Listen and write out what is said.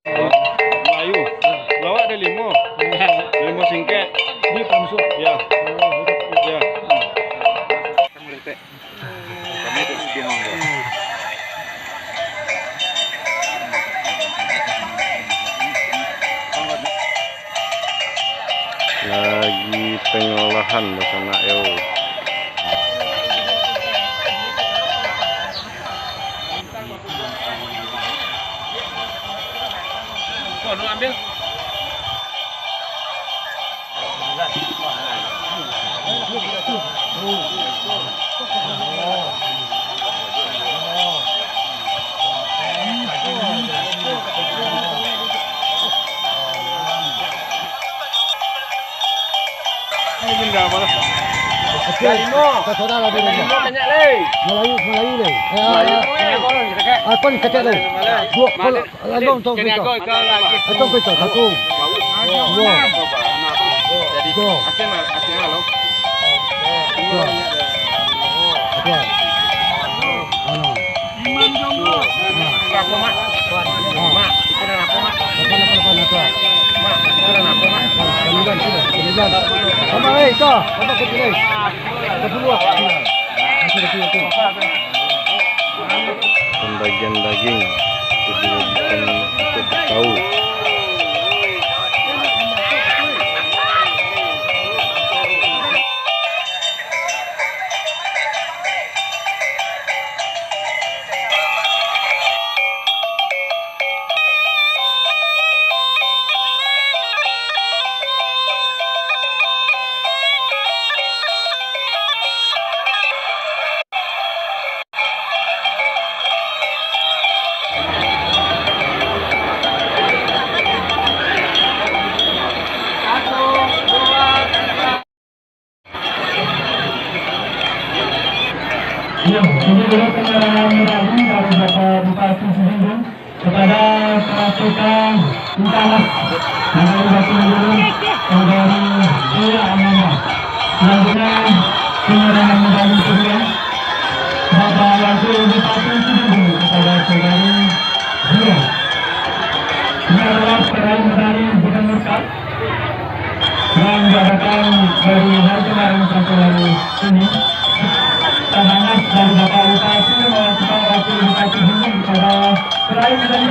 Oh, Melayu. Lawak ada limo. Limo singket. Ini pamsu. Ya. Ya. Kami itu bingung ya. Lagi pengolahan bersama yo. Lu ambil. Ini benda mana? Limo. Saudara di rumah. Banyak le. Melayu le. Apa ni cakap le. Dua pol landong tong kita. Tong kita satu. Dua. Jadi Dua. asin halo. Dua. Dua. Ano. Apa mak? Mak, itu dan apa mak? Depan apa? Mak, itu dan apa mak? Sembilan sudah. Sembilan. Sama itu. Sama kecil le. Kedua. Itu. Pembagian daging dibagikan untuk tahu. Ya, ini dulu penyerahan dari Bapak Bupati Sihinggung kepada pasukan Intalas dari Batu Sihinggung saudari Ira Amanda. Selanjutnya penyerahan medali kedua Bapak Wakil Bupati Sihinggung kepada saudari Ira. Ini adalah peraih medali bukan murkad yang diadakan dari hari kemarin sampai hari ini. Tangan dari Bapak Bupati mewakilkan Wakil Bupati Sihinggung kepada peraih medali